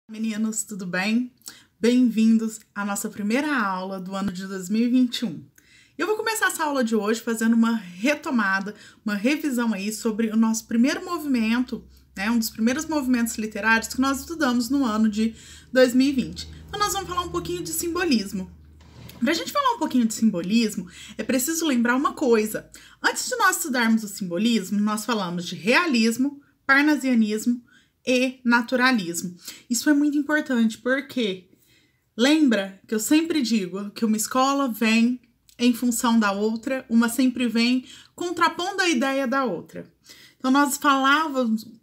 Meninos, tudo bem? Bem-vindos à nossa primeira aula do ano de 2021. Eu vou começar essa aula de hoje fazendo uma retomada, uma revisão aí sobre o nosso primeiro movimento, né? Um dos primeiros movimentos literários que nós estudamos no ano de 2020. Então nós vamos falar um pouquinho de simbolismo. Para a gente falar um pouquinho de simbolismo, é preciso lembrar uma coisa. Antes de nós estudarmos o simbolismo, nós falamos de realismo, parnasianismo e naturalismo. Isso é muito importante porque lembra que eu sempre digo que uma escola vem em função da outra, uma sempre vem contrapondo a ideia da outra. Então nós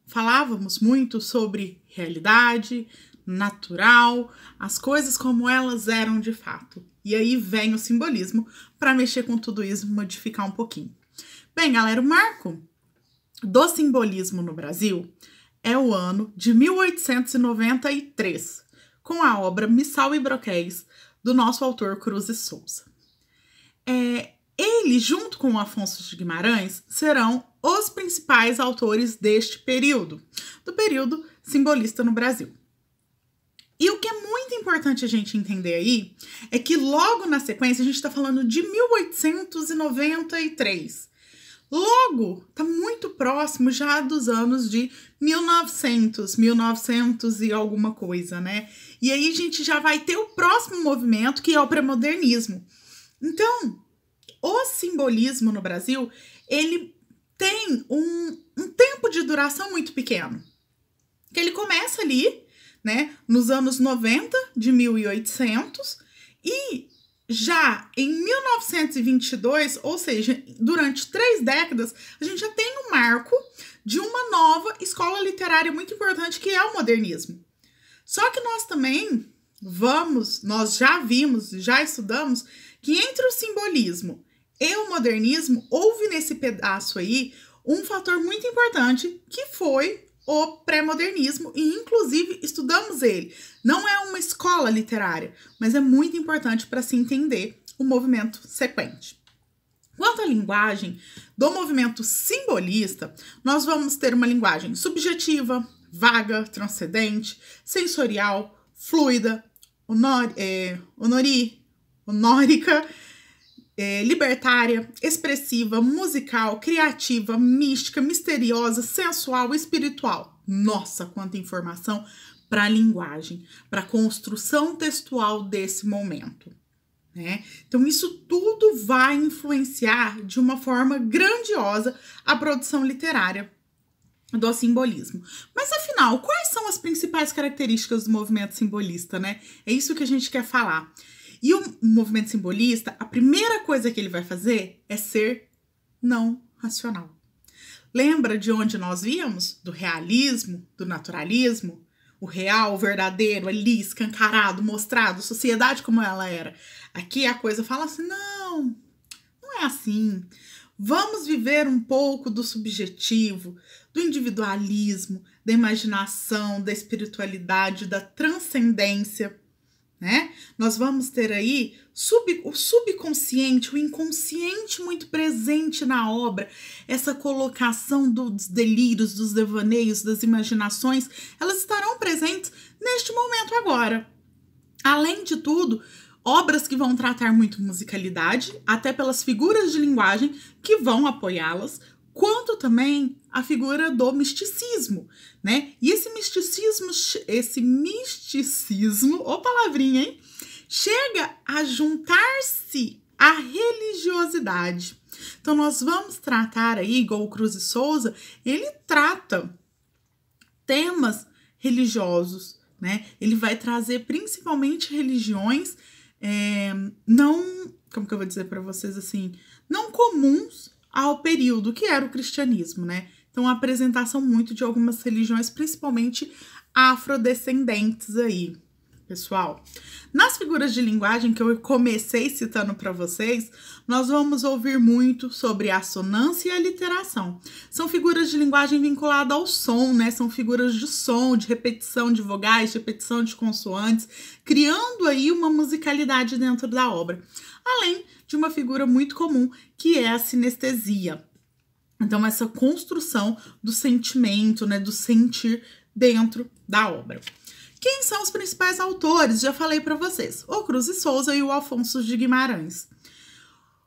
falávamos muito sobre realidade, natural, as coisas como elas eram de fato. E aí vem o simbolismo para mexer com tudo isso, modificar um pouquinho. Bem, galera, o marco do simbolismo no Brasil é o ano de 1893, com a obra Missal e Broquéis, do nosso autor Cruz e Souza. Ele, junto com Afonso de Guimarães, serão os principais autores deste período, do período simbolista no Brasil. E o que é muito importante a gente entender aí é que logo na sequência a gente está falando de 1893. Logo, tá muito próximo já dos anos de 1900 e alguma coisa, né? E aí a gente já vai ter o próximo movimento, que é o pré-modernismo. Então, o simbolismo no Brasil, ele tem um tempo de duração muito pequeno. Que ele começa ali, né, nos anos 90 de 1800 e já em 1922, ou seja, durante 3 décadas, a gente já tem um marco de uma nova escola literária muito importante, que é o modernismo. Só que nós também nós já vimos, já estudamos, que entre o simbolismo e o modernismo, houve nesse pedaço aí um fator muito importante, que foi o pré-modernismo, e inclusive estudamos ele. Não é uma escola literária, mas é muito importante para se entender o movimento sequente. Quanto à linguagem do movimento simbolista, nós vamos ter uma linguagem subjetiva, vaga, transcendente, sensorial, fluida, honórica, libertária, expressiva, musical, criativa, mística, misteriosa, sensual, espiritual. Nossa, quanta informação para a linguagem, para a construção textual desse momento, né? Então isso tudo vai influenciar de uma forma grandiosa a produção literária do simbolismo. Mas afinal, quais são as principais características do movimento simbolista, né? É isso que a gente quer falar. E o movimento simbolista, a primeira coisa que ele vai fazer é ser não racional. Lembra de onde nós víamos? Do realismo, do naturalismo? O real, o verdadeiro, ali escancarado, mostrado, sociedade como ela era. Aqui a coisa fala assim, não é assim. Vamos viver um pouco do subjetivo, do individualismo, da imaginação, da espiritualidade, da transcendência, né? Nós vamos ter aí o subconsciente, o inconsciente muito presente na obra, essa colocação dos delírios, dos devaneios, das imaginações, elas estarão presentes neste momento agora. Além de tudo, obras que vão tratar muito musicalidade, até pelas figuras de linguagem que vão apoiá-las, quanto também a figura do misticismo, né? E esse misticismo, ô palavrinha, hein? Chega a juntar-se à religiosidade. Então nós vamos tratar aí, igual o Cruz e Souza, ele trata temas religiosos, né? Ele vai trazer principalmente religiões como que eu vou dizer para vocês assim, não comuns ao período que era o cristianismo, né? Então, a apresentação muito de algumas religiões, principalmente afrodescendentes aí, pessoal. Nas figuras de linguagem que eu comecei citando para vocês, nós vamos ouvir muito sobre a assonância e a literação. São figuras de linguagem vinculadas ao som, né? São figuras de som, de repetição de vogais, de repetição de consoantes, criando aí uma musicalidade dentro da obra. Além de uma figura muito comum, que é a sinestesia. Então, essa construção do sentimento, né, do sentir dentro da obra. Quem são os principais autores? Já falei para vocês. O Cruz e Souza e o Afonso de Guimarães.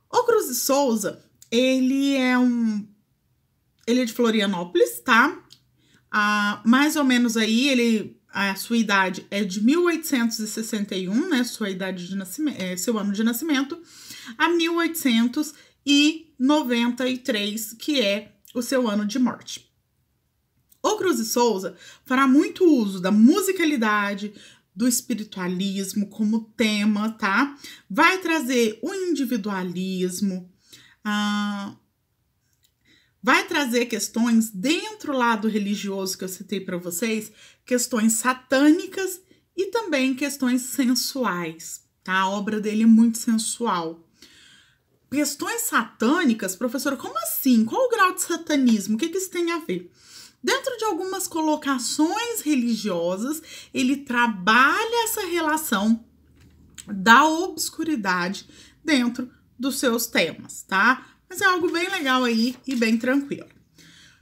O Cruz e Souza, ele é de Florianópolis, tá? Mais ou menos aí, a sua idade é de 1861, né? Sua idade de nascimento, seu ano de nascimento, a 1893, que é o seu ano de morte. O Cruz e Souza fará muito uso da musicalidade, do espiritualismo como tema, tá? Vai trazer o individualismo, vai trazer questões dentro lá do religioso que eu citei para vocês, questões satânicas e também questões sensuais, tá? A obra dele é muito sensual. Questões satânicas, professora, como assim? Qual o grau de satanismo? O que isso tem a ver? Dentro de algumas colocações religiosas, ele trabalha essa relação da obscuridade dentro dos seus temas, tá? Mas é algo bem legal aí e bem tranquilo.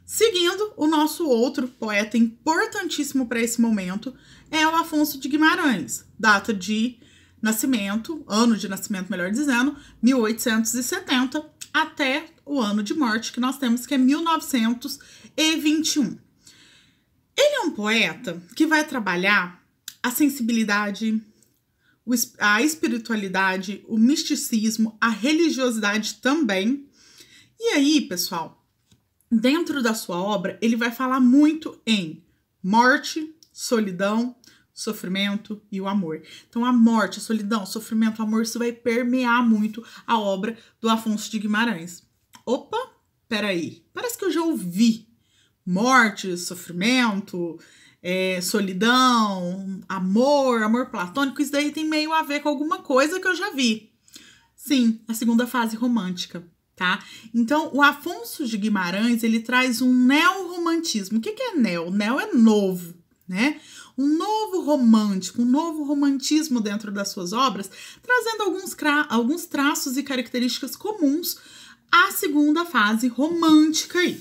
Seguindo, o nosso outro poeta importantíssimo para esse momento é o Afonso de Guimarães. Data de nascimento, ano de nascimento, melhor dizendo, 1870, até o ano de morte que nós temos, que é 1921. Ele é um poeta que vai trabalhar a sensibilidade, a espiritualidade, o misticismo, a religiosidade também. E aí, pessoal, dentro da sua obra, ele vai falar muito em morte, solidão, sofrimento e o amor. Então, a morte, a solidão, o sofrimento, o amor, isso vai permear muito a obra do Afonso de Guimarães. Opa, peraí, parece que eu já ouvi morte, sofrimento, solidão, amor platônico, isso daí tem meio a ver com alguma coisa que eu já vi. Sim, a segunda fase romântica, tá? Então, o Afonso de Guimarães, ele traz um neorromantismo. O que é neo? Neo é novo, né? Um novo romântico, um novo romantismo dentro das suas obras, trazendo alguns traços e características comuns à segunda fase romântica aí.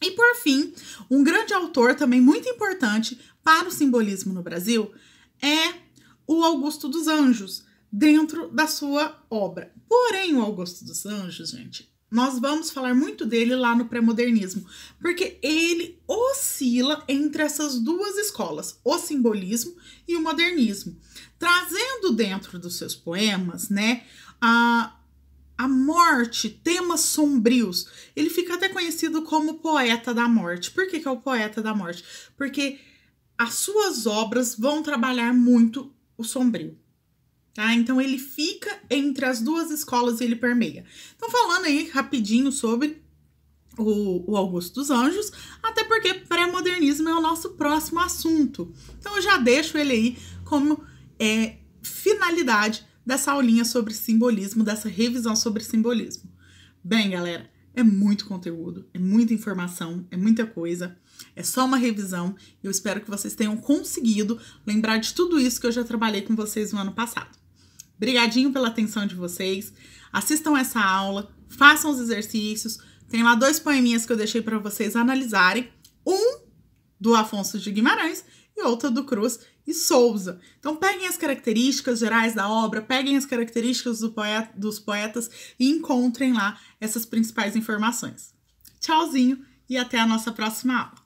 E por fim, um grande autor também muito importante para o simbolismo no Brasil é o Augusto dos Anjos, dentro da sua obra. Porém, o Augusto dos Anjos, gente, nós vamos falar muito dele lá no pré-modernismo, porque ele oscila entre essas duas escolas, o simbolismo e o modernismo, trazendo dentro dos seus poemas, né, a morte, temas sombrios. Ele fica até conhecido como poeta da morte. Por que é o poeta da morte? Porque as suas obras vão trabalhar muito o sombrio, tá? Então ele fica entre as duas escolas e ele permeia. Então, falando aí rapidinho sobre o Augusto dos Anjos, até porque pré-modernismo é o nosso próximo assunto. Então eu já deixo ele aí como finalidade dessa aulinha sobre simbolismo, dessa revisão sobre simbolismo. Bem, galera, é muito conteúdo, é muita informação, é muita coisa, é só uma revisão. Eu espero que vocês tenham conseguido lembrar de tudo isso que eu já trabalhei com vocês no ano passado. Brigadinho pela atenção de vocês, assistam essa aula, façam os exercícios, tem lá 2 poeminhas que eu deixei para vocês analisarem, um do Afonso de Guimarães e outro do Cruz e Souza. Então peguem as características gerais da obra, peguem as características dos poetas e encontrem lá essas principais informações. Tchauzinho e até a nossa próxima aula.